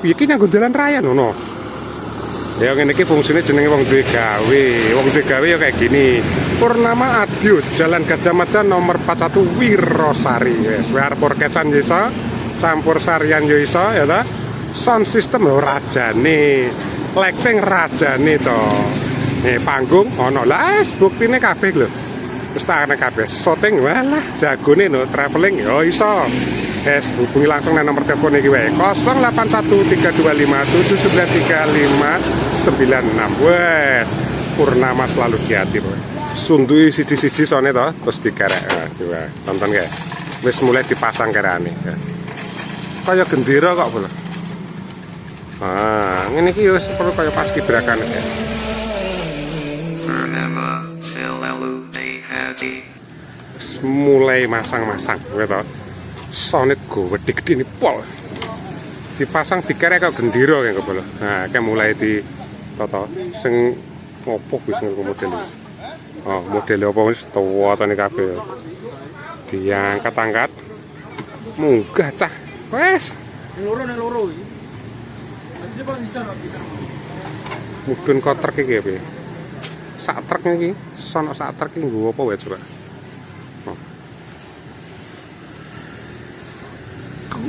piye iki nganggo dalan raya ngono. Ya ngene iki fungsine jenenge wong duwe gawe. Wong duwe gawe ya kayak gini. Purnama Adio, Jalan Gajah Mada nomor 41 Wirosari. Wes, arep orkesan yo iso, campur sarian yo iso ya ta. Sound system lho rajane. Lighting rajane to. Nih panggung ono lah, buktine kabeh lho. Wis tak ana kabeh. Shooting walah jagone no traveling yo iso. Yes, hubungi langsung nang nomor telepon iki wae. 0813257996. Wes, Purnama selalu di hati, Bro. Sundui siji-siji sone to, terus dikerek. Nah, coba tonton kae. Wis mulai dipasang kerane. Kaya gendera kok, Bro. Ah, ngene iki wis perlu kaya paskibraka ya. Purnama selalu di hati. Mulai masang-masang, gitu. Sonit gede-gede ini pol. Dipasang dikerek kok gendera kayak gitu. Nah, kayak mulai di toto sing opo wis model. Oh, model apa wis tuwa tane kabeh. Diangkat-angkat. Munggah cah. Wes. Loro iki. Asline kok bisa kok. Mudun kok truk iki piye? Sak truk iki, sono sak truk iki nggo apa wae coba. Oh.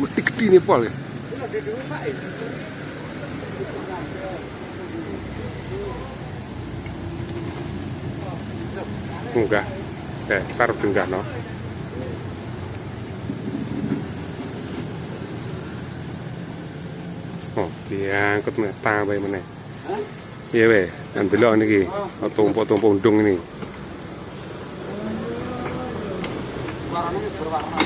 Gede ini pol. Enggak. Sarep denggah no. Oh, diangkut metang bae meneh. Iya weh, ndelok niki, tumpuk-tumpuk undung ini. Warnanya berwarna.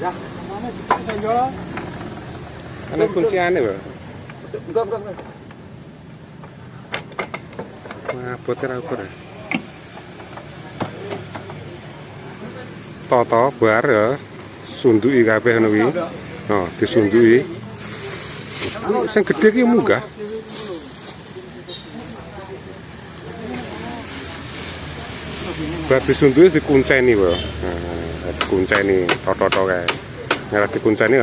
Ya, mana bisa yo? Ana kunciane, Bro. Enggak. Wah, bote ra ukur. Toto bar ya, sunduki kabeh ngono kuwi. Oh, disunduki. Sing gedhe iki munggah. Bar disunduki dikunceni, Bro. Nah, dikunceni toto-toto kae. Nek dikunceni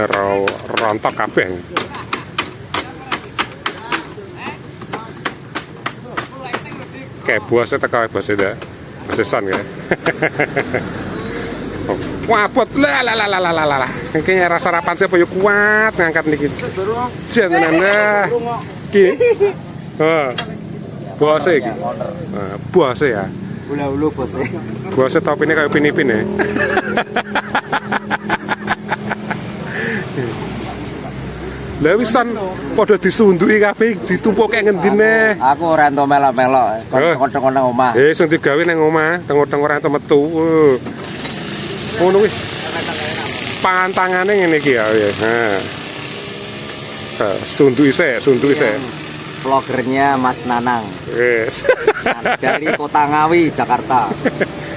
rontok kabeh. Kayak bose teko bose dah. Bosesan kae. Wah, bot lah. Kayaknya rasa rapan saya punya kuat ngangkat niki. Jangan dah. Ki. Bose iki. Bose ya. Ulu bos. Bose topine kayak pinipin ya. Lah wisan padha disunduki kabeh ditumpuk kayak ngendine. Aku ora entuk melok-melok. Kocok-kocok nang omah. Sing digawe nang omah, tengok-tengok ora entuk metu. Ngono wis. Pantangane ngene iki ya. Nah. Sunduki sik. Vlogernya Mas Nanang. Yes. Dari Kota Ngawi, Jakarta.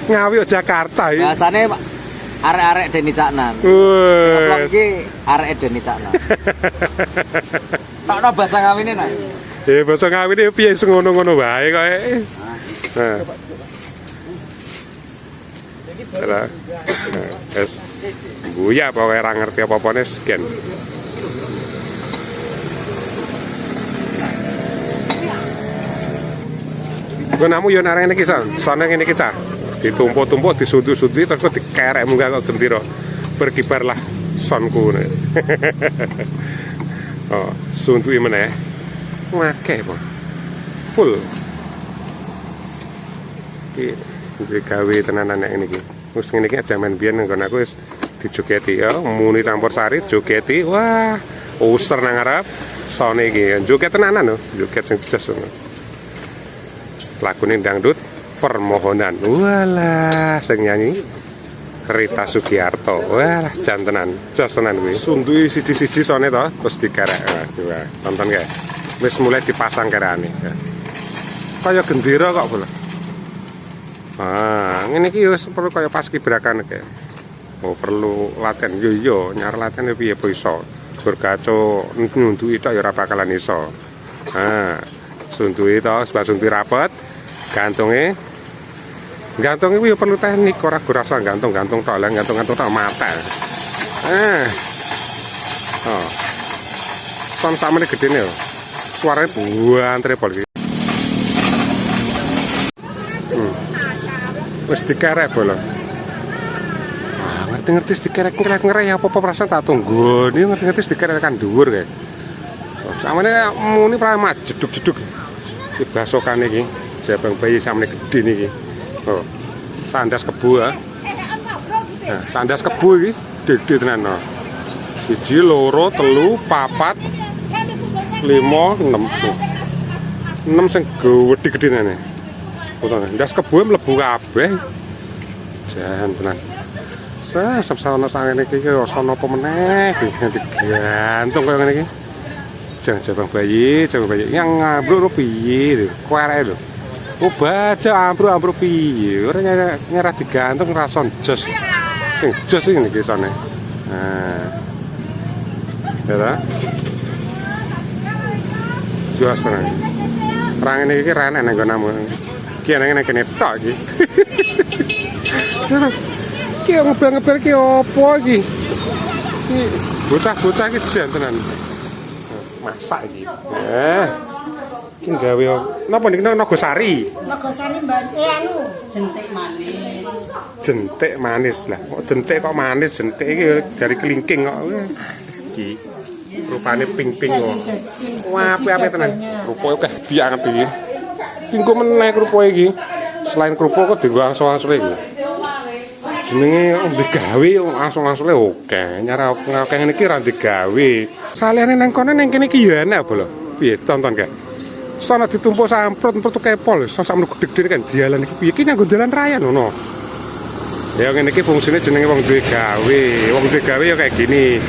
Ngawi Jakarta iki. Biasane arek-arek Deni Caknan. Vlog iki arek Deni Caknan. Takno bahasa ngawine nak. Bahasa ngawine piye ngono-ngono wae kok. Nah. Lah. Wes. Buya pokoke ora ngerti apa-apane scan. Gue namu yo narang ini kisah, soalnya ini kisah ditumpuk-tumpuk, disundu-sundu, terus dikerek munggah kok gembira, berkibarlah sonku. Oh, sundui meneh, ngake apa? Full. Iki gawe tenanan nek ngene iki. Wis ngene iki jaman biyen nggon aku wis dijogeti ya, muni campur sari jogeti. Wah, user nang ngarep sone iki. Joget tenanan lho, joget sing jas ngono. Lagune dangdut permohonan. Walah, sing nyanyi Rita Sugiarto. Wah, jantenan, jos tenan kuwi. Sundui siji-siji sone to, terus dikerek. Nah, coba tonton kae. Wis mulai dipasang kerane. Kaya gendera kok, Bro. Ah, ngene iki wis perlu kaya paskibraka kae. Oh, perlu latihan. Yo nyar latihan piye iso. Bergaco nunduki tok ya ora bakalan iso. Ah, sundui to, sebab sundui rapet. Gantunge Gantung itu ya perlu teknik, ora rasa gantung-gantung tok, lah gantung-gantung tok mata. Oh. Son samene gedene yo. Suarane buantre pol iki. Wis dikerek bolong. Ngerti-ngerti dikerek-kerek apa-apa perasaan tak tunggu. Ini ngerti-ngerti dikerek kan dhuwur kae. Samane muni pra mat jeduk-jeduk. Iki basokane iki, jabang bayi samane gedhe niki. Oh. Sandas kebu ya. Nah, sandas kebu iki gede tenan no. 1 2 3 4 5 6. 6 sing gedhe-gedhe nene. Ndas kebu mlebu kabeh. Jan tenan. Sesep-sep sangene iki rasa napa meneh iki digantung koyo ngene iki. Jabang bayi yang ambruk piye lho, kuareke lho. Oh baca ambruk piye, ora nyerah digantung rason jos. Sing jos iki niki sone. Nah. Ya ta? Jos tenan. Perang ini iki ra enek nang gonamu. Ki ana kene tok iki. Ki ngeber-ngeber ki opo iki? Ki bocah-bocah iki jan tenan. Masak iki. Iki gawe napa niki Nogosari? Nogosari Mbak. Jentik manis. Jentik manis lah. Kok jentik kok manis? Jentik iki dari kelingking kok. Iki rupane ping-ping kok. Wah, apik-apik tenan. Rupoke akeh banget iki. Tinggo meneh rupoke iki. Selain kerupuk kok dienggo angsal-angsal iki. Jenenge digawe angsal-angsale oke. Nyara akeh ngene iki ra digawe. Saliyane nang kono nang kene iki ya enak apa lho. Piye tonton gak? Sono ditumpuk samprot-samprot kepol, sakmono gede-gede kan dalan iki piye? Iki nganggo dalan raya ngono. Ya ngene iki fungsine jenenge wong duwe gawe. Wong duwe gawe ya kayak gini.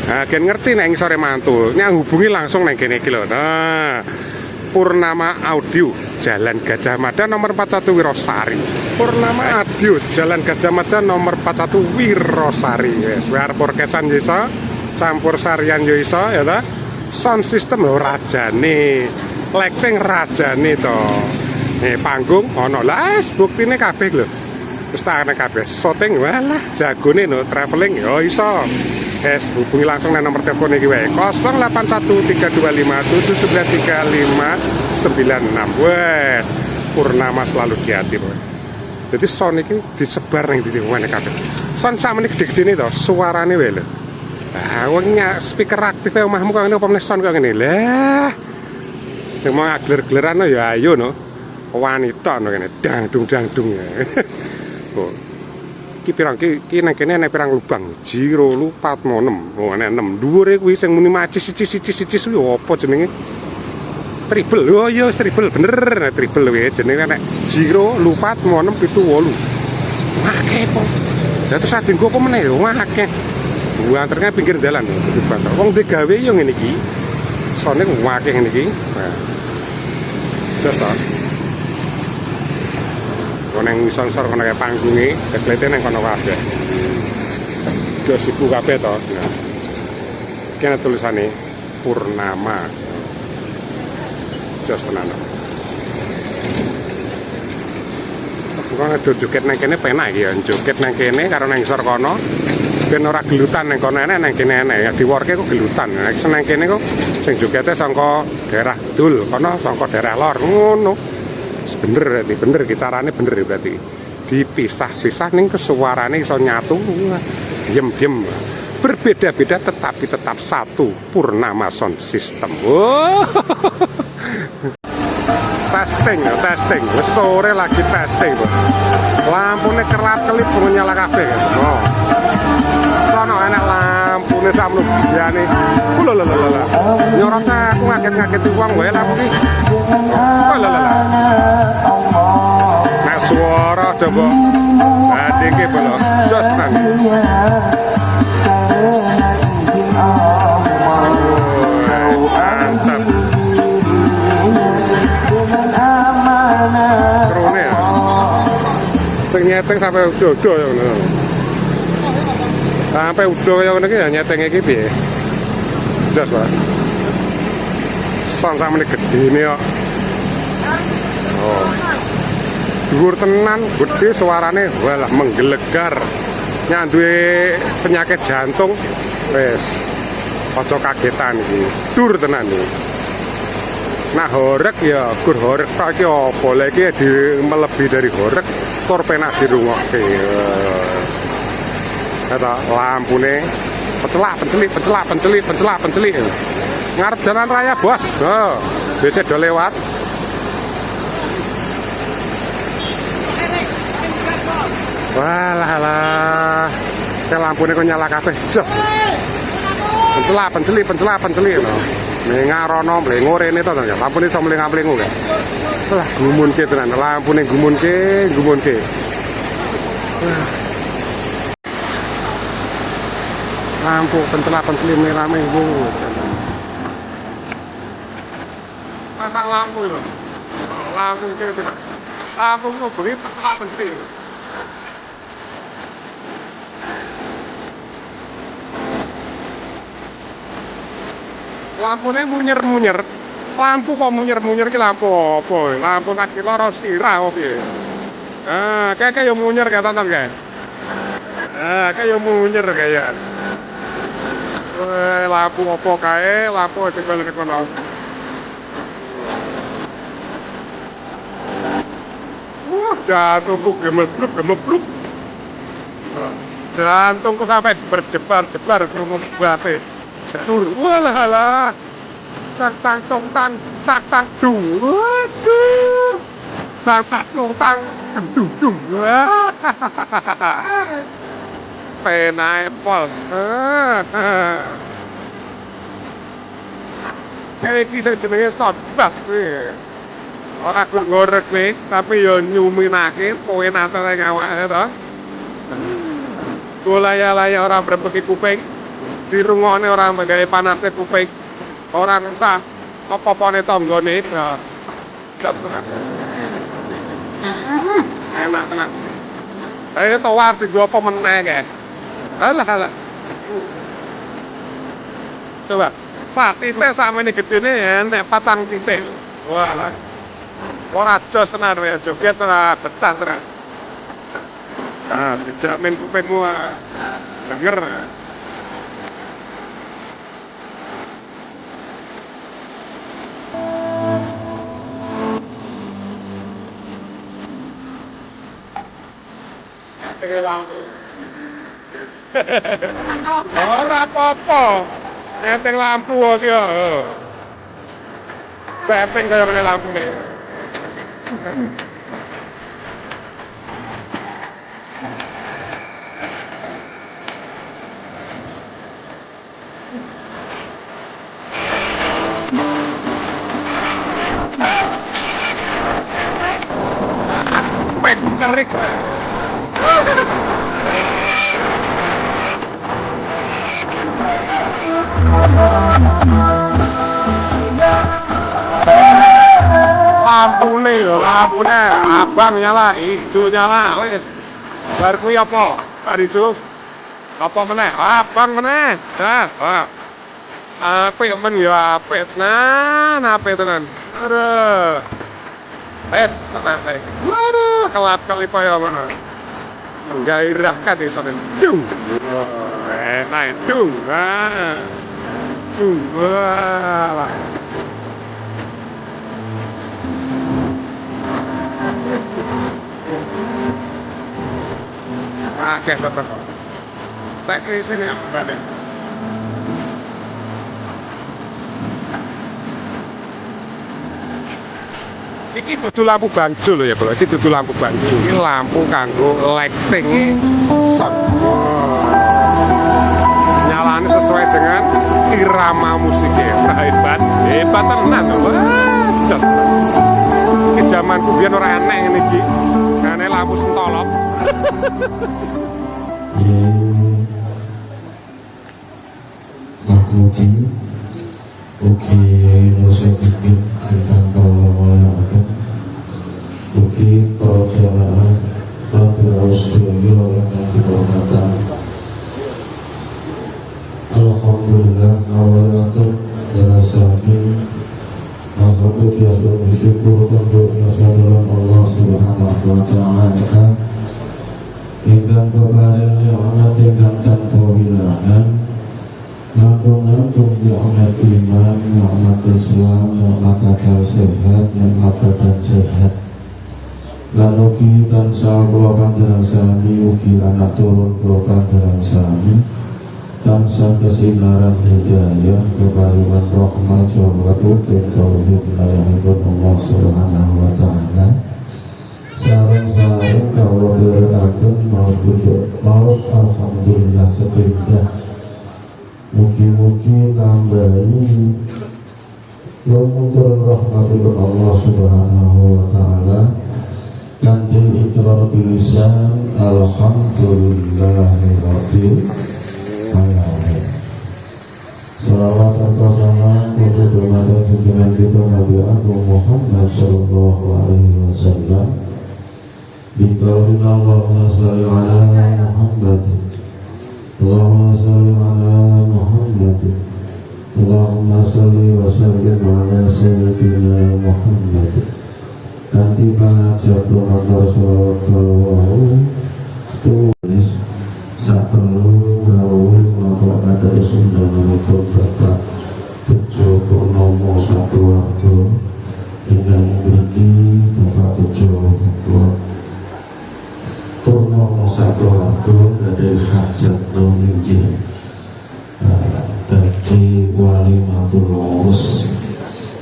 Nah, gen ngerti nek sore mantul, nek hubungi langsung nang kene iki lho. Nah, Purnama Audio, Jalan Gajah Mada nomor 41 Wirosari. Purnama Audio, Jalan Gajah Mada nomor 41 Wirosari. Wes, biar porkesan yo iso, campur sarian yo iso ya ta. Sound system lho rajane. Lighting rajane to. Nih panggung ono lah buktine kabeh lho. Wis tak ana kabeh. Shooting walah jagone no traveling yo iso. Guys, hubungi langsung nang nomor telepon iki wae. 0813257996. Wes, Purnama selalu di hati, Boy. Jadi sound iki disebar ning ndi ngene kabeh. Sound samene gede-gedene to, suarane wae lho. Lah, wong speaker aktif e omahmu kok ngene apa meneh sound kok ngene. Lah. Nek mau agler-gleran ya ayo no. Wanita no kene dangdung oh. Ki pirang ki nang kene ana pirang lubang 0 4 6. Oh ana 6. Dhuwure kuwi sing muni macis siji kuwi apa jenenge? Triple. Oh iya triple bener. Triple kuwi jenenge nek 0 4 6 7 8. Akeh po. Lah terus adengku apa meneh yo akeh. Antarnya pinggir dalan. Wong digawe yo ngene iki. Sone akeh ngene iki. Nah. Terus to. Neng sensor kono kaya panggunge, seklete neng kono kabeh. Dos iku kabeh to. Nah. Kene tulisane Purnama. Jos tenan. Bukan ada joget neng kene penak iki ya. Joget neng kene karo neng sor kono. Ben ora gelutan neng kono enek neng kene enek. Ya diworke kok gelutan. Nek neng kene kok sing jogete saka daerah Dul, kono saka daerah lor ngono. Bener carane bener berarti dipisah-pisah ning kesuarane iso nyatu diem-diem berbeda-beda tetapi tetap satu Purnama Sound System. Oh. testing wis sore lagi testing Bro. Lampune kerap-kelip nyala kabeh oh. Sono enak lampune samlu biane lho nyorot aku ngaget-ngageti wong wae lampu iki lho nek suara coba adike belum jos nang mantap krone ya sing nyeteng sampai udo-udo ya ngono sampai udo kaya ngene iki ya nyeteng iki piye jos Pak son samene gedene kok oh dhuwur tenan, gede suarane, walah menggelegar. Nyanduwe penyakit jantung, wes ojo kagetan iki. Dur tenan iki. Nah horeg ya gur horeg tok iki apa lha iki di melebi dari horeg tur penak dirungokke. Eta lampune pencelak. Ngarep jalan raya, Bos. Oh, biasa do lewat. Walah. Ke lampune kok nyala kabeh. Jos. Pencelak. Ngarono mlengo rene to ya. Lampune iso mlenga-mlengo kae. Lah gumunke tenan. Lampune gumunke. Lampu pencelak-pencelip merah-merah. Pasang lampu itu. Lampu itu. Lampu itu begitu pencelak-pencelip. Lampunya munyer-munyer. Lampu kok munyer-munyer ki lampu apa? Lampu kaki loro sirah oke. Kayak yo munyer kayak tonton kayak. Kayak munyer kayak. Lampu apa kae? Lampu balik kono. Jantungku gemebluk. Jantungku sampai berdebar-debar krungu bate. Walah. Tak tang duh. Tak duh. Penae pol. Iki sing jenenge sodbas kuwi. Ora gorek wis, tapi yo nyuminake kowe natane awake to. Golaya-laya ora brepeki kuping. Dirungokne ora gawe panase kuping. Ora entah apa-apane tanggane. Enak tenan. Ayo tawar digo apa meneh kae. Alah. Coba. Sak titik samene gedene nek 4 titik. Walah. Ora jos tenan ya, joget ora betah tenan. Dijamin kupingmu denger. Ora apa-apa. Enteng lampu iki yo. Setting kaya ngene lampune. Kerik. Lampune abang nyala, ijo nyala wis. Bar kuwi apa? Bar ijo. Apa meneh? Abang meneh. Apik men ya apik tenan. Aduh. Tenang ae. Waduh, kelap-kelip ya mana. Menggairahkan desa ini. Dung. Enak dung. Dung. Wah. Kayak tetap. Tak ke sini apa deh? Iki dudu lampu bangjo lho ya, Bro. Iki dudu lampu bangjo. Iki lampu kanggo lighting nyalane sesuai dengan irama musiknya. Hebat tenan lho. Wah, iki jamanku biyen ora enek ngene iki. Ngene lampu sentolop. Mahmudi, oke, rasa bikin tentang kalau mulai akan oke, perjalanan Rabi Australia yang dihormatan. Alhamdulillah, awalnya adalah sami Mahmudi biasa bersyukur untuk nasaran Allah Subhanahu wa Ta'ala. dan keparing nikmat ingkang tanpa wilangan langkung-langkung nikmat iman, nikmat Islam, nikmat akal sehat, nikmat badan sehat. Lan ugi tansah kula panjenengan sami ugi anak turun kula panjenengan sami tansah kesinaran hidayah kebaikan rahmat rahmat dan tauhid wilayahipun Allah Subhanahu wa taala. Sareng-sareng kawula dherekaken maujud maus alhamdulillah sepindah. Mugi-mugi nambahi lumtur rahmatipun Allah Subhanahu wa taala kanthi ikrar bilisan alhamdulillahirabbil alamin. Salawat serta salam untuk dumateng junjungan kita Nabi Agung Muhammad sallallahu alaihi wasallam. Biqaulina Allahumma shalli ala Muhammad, Allahumma shalli ala Muhammad, Allahumma shalli wa sallim ala sayyidina Muhammad. Kanthi pangajab matur selawat kalawau tulis sak perlu rawuh napa ada sundanipun Bapak Tejo Purnomo sakeluarga ingkang mriki Bapak Tejo Purnomo sakeluarga gadhah hajat nggih dadi wali matur urus.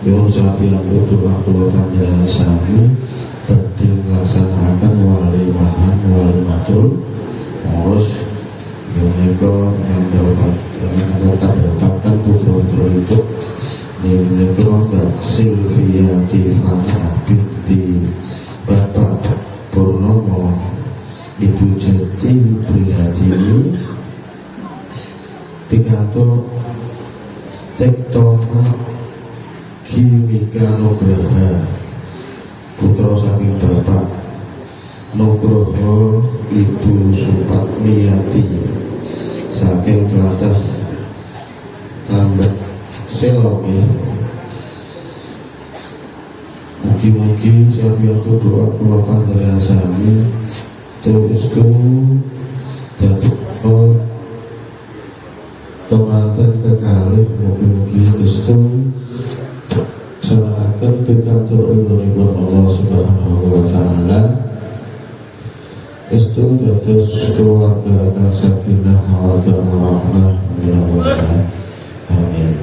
Yang sapian berdoa kula panjenengan sami badhe melaksanakan walimahan walimatul urus menika mendapatkan putra-putra itu menika Mbak Sylvia Tivana binti Bapak Purnomo, Ibu Jati Priyadini pikantuk tektona Kimika Nugraha putra saking Bapak Nugroho Ibu Supatmiyati saking tlatah Tambak Selomi. Mugi-mugi sabiyantu doa kula panjenengan sami tulisku dados temanten kekalih mugi-mugi restu serahkan pikantuk ridhonipun Allah Subhanahu wa taala. Estu dados keluarga kang sakinah mawaddah warahmah minallah. Amin.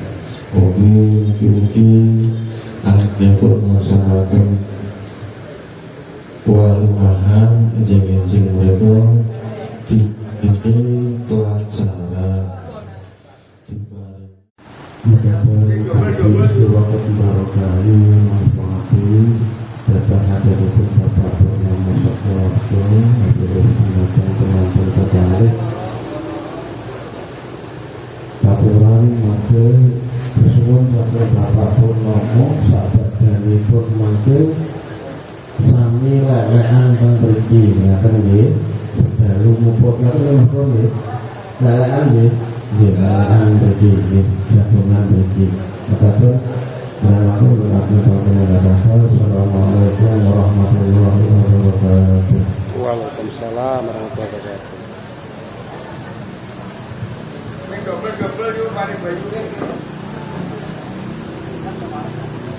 Mugi-mugi anakipun melaksanakan walimahan enjing-enjing mereka diberi kelancaran diparing mudah-mudahan bagi waktu barokahi manfaati datang hadiripun Bapak Purnomo sakeluarga hadiripun teman-teman tertarik Bapak mangke bersuwun dhateng Bapak Purnomo sabadanipun mangke sami lelekan teng mriki ngaten nggih dalu muput ngaten nggih lelekan nggih lelekan mriki nggih jagongan mriki mekaten Assalamualaikum warahmatullahi wabarakatuh. Waalaikumsalam warahmatullahi wabarakatuh.